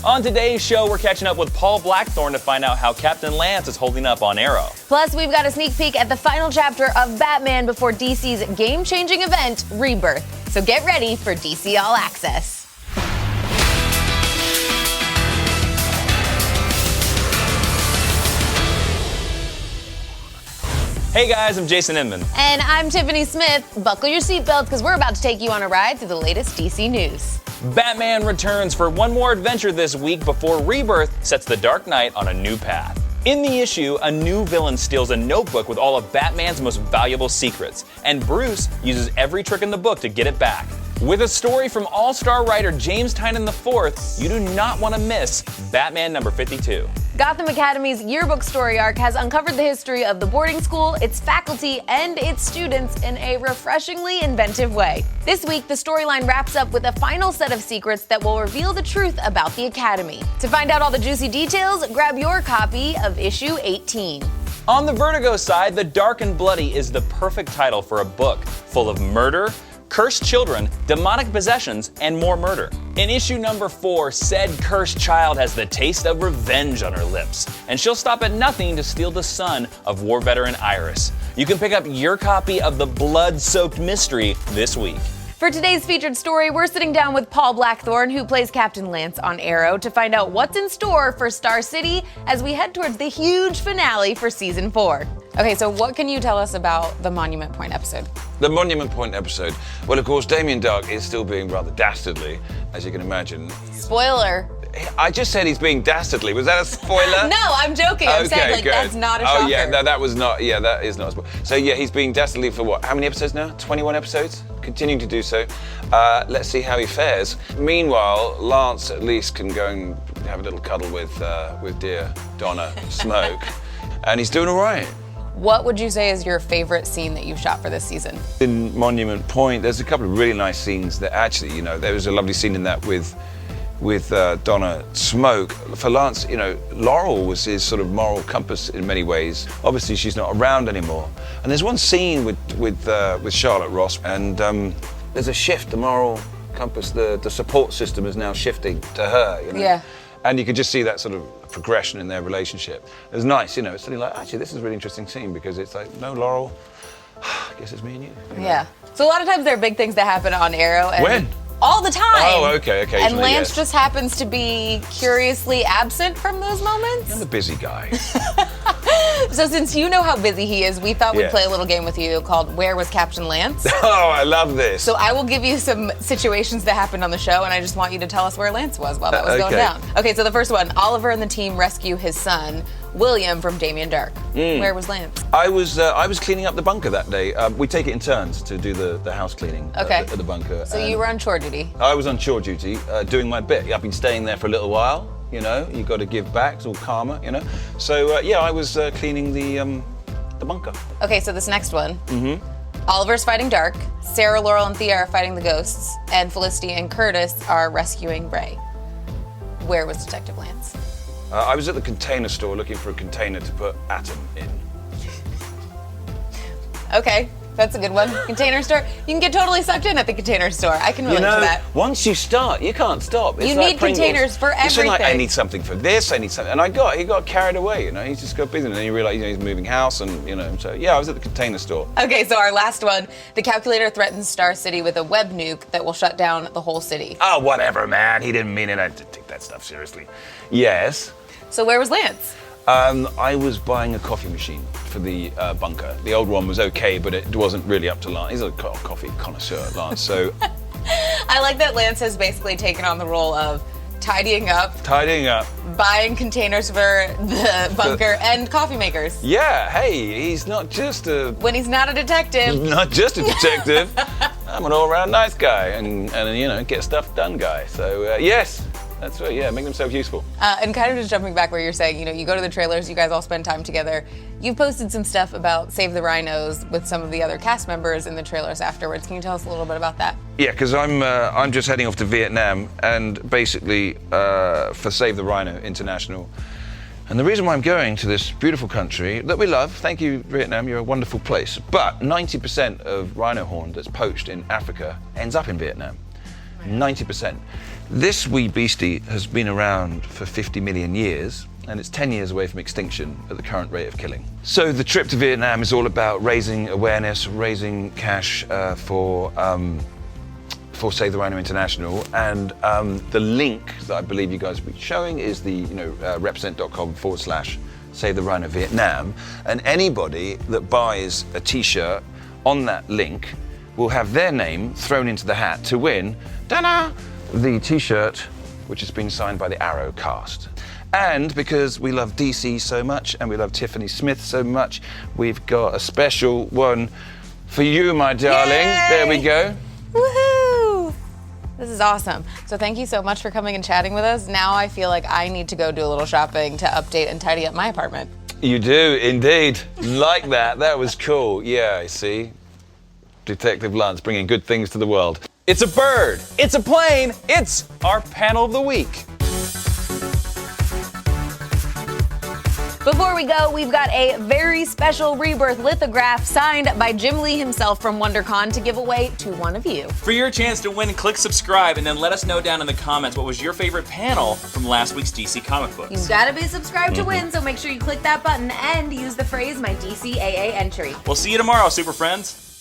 On today's show, we're catching up with Paul Blackthorne to find out how Captain Lance is holding up on Arrow. Plus, we've got a sneak peek at the final chapter of Batman before DC's game-changing event, Rebirth. So get ready for DC All Access. Hey guys, I'm Jason Inman. And I'm Tiffany Smith. Buckle your seatbelts because we're about to take you on a ride through the latest DC news. Batman returns for one more adventure this week before Rebirth sets the Dark Knight on a new path. In the issue, a new villain steals a notebook with all of Batman's most valuable secrets, and Bruce uses every trick in the book to get it back. With a story from all-star writer James Tynion IV, you do not want to miss Batman number 52. Gotham Academy's yearbook story arc has uncovered the history of the boarding school, its faculty, and its students in a refreshingly inventive way. This week, the storyline wraps up with a final set of secrets that will reveal the truth about the Academy. To find out all the juicy details, grab your copy of issue 18. On the Vertigo side, The Dark and Bloody is the perfect title for a book full of murder, cursed children, demonic possessions, and more murder. In issue number 4, said cursed child has the taste of revenge on her lips, and she'll stop at nothing to steal the son of war veteran Iris. You can pick up your copy of the blood-soaked mystery this week. For today's featured story, we're sitting down with Paul Blackthorne, who plays Captain Lance on Arrow, to find out what's in store for Star City as we head towards the huge finale for season 4. Okay, so what can you tell us about the Monument Point episode? The Monument Point episode. Well, of course, Damien Dark is still being rather dastardly, as you can imagine. Spoiler. I just said he's being dastardly. Was that a spoiler? No, I'm joking. I'm saying, like, good. that's not a shocker. Oh, yeah, no, that was not, yeah, that is not a spoiler. So, yeah, he's being dastardly for what? How many episodes now? 21 episodes? Continuing to do so. Let's see how he fares. Meanwhile, Lance at least can go and have a little cuddle with dear Donna Smoke, and he's doing all right. What would you say is your favorite scene that you've shot for this season? In Monument Point, there's a couple of really nice scenes that actually, there was a lovely scene in that with Donna Smoke. For Lance, Laurel was his sort of moral compass in many ways. Obviously, she's not around anymore. And there's one scene with Charlotte Ross, and there's a shift. The moral compass, the support system is now shifting to her. Yeah. And you could just see that sort of progression in their relationship. It was nice, It's suddenly like, actually, this is a really interesting scene because it's like, no, Laurel, I guess it's me and you. Yeah. So a lot of times there are big things that happen on Arrow. And when? All the time. Oh, okay. And Lance just happens to be curiously absent from those moments. I'm a busy guy. So since you know how busy he is, we thought we'd play a little game with you called Where Was Captain Lance? Oh, I love this. So I will give you some situations that happened on the show, and I just want you to tell us where Lance was while that was going down. Okay, so the first one, Oliver and the team rescue his son, William, from Damien Dark. Where was Lance? I was cleaning up the bunker that day. We take it in turns to do the house cleaning at the bunker. So you were on chore duty? I was on chore duty, doing my bit. I've been staying there for a little while. You've got to give back. It's all karma, So I was cleaning the bunker. Okay, so this next one. Oliver's fighting Dark, Sarah, Laurel, and Thea are fighting the ghosts, and Felicity and Curtis are rescuing Ray. Where was Detective Lance? I was at the container store looking for a container to put Atom in. Okay, that's a good one. Container store. You can get totally sucked in at the container store. I can relate to that. Once you start, you can't stop. It's you like need Pringles. Containers for everything. It's like, I need something for this, I need something. And he got carried away, He just got busy. And then you realize, he's moving house and, so yeah, I was at the container store. Okay, so our last one. The calculator threatens Star City with a web nuke that will shut down the whole city. Oh, whatever, man. He didn't mean it. I didn't take that stuff seriously. Yes. So where was Lance? I was buying a coffee machine for the bunker. The old one was okay, but it wasn't really up to Lance. He's a coffee connoisseur, Lance, so... I like that Lance has basically taken on the role of tidying up, buying containers for the bunker, and coffee makers. Yeah, hey, he's not just a... When he's not a detective. Not just a detective. I'm an all-around nice guy and get stuff done guy. So, yes. That's right, yeah, make themselves useful. And kind of just jumping back where you're saying, you go to the trailers, you guys all spend time together. You've posted some stuff about Save the Rhinos with some of the other cast members in the trailers afterwards. Can you tell us a little bit about that? Yeah, because I'm just heading off to Vietnam, and basically for Save the Rhino International. And the reason why I'm going to this beautiful country that we love, thank you, Vietnam, you're a wonderful place, but 90% of rhino horn that's poached in Africa ends up in Vietnam. 90%. This wee beastie has been around for 50 million years, and it's 10 years away from extinction at the current rate of killing. So the trip to Vietnam is all about raising awareness, raising cash for Save the Rhino International, and the link that I believe you guys will be showing is the represent.com/Save the Rhino Vietnam, and anybody that buys a t-shirt on that link will have their name thrown into the hat to win, ta-da, the t-shirt which has been signed by the Arrow cast. And because we love DC so much and we love Tiffany Smith so much, we've got a special one for you, my darling. Yay! There we go. Woohoo! This is awesome. So thank you so much for coming and chatting with us. Now I feel like I need to go do a little shopping to update and tidy up my apartment. You do, indeed. Like that. That was cool. Yeah, I see. Detective Lance bringing good things to the world. It's a bird, it's a plane, it's our panel of the week. Before we go, we've got a very special Rebirth lithograph signed by Jim Lee himself from WonderCon to give away to one of you. For your chance to win, click subscribe and then let us know down in the comments what was your favorite panel from last week's DC comic books. You've got to be subscribed to win, so make sure you click that button and use the phrase my DCAA entry. We'll see you tomorrow, Super Friends.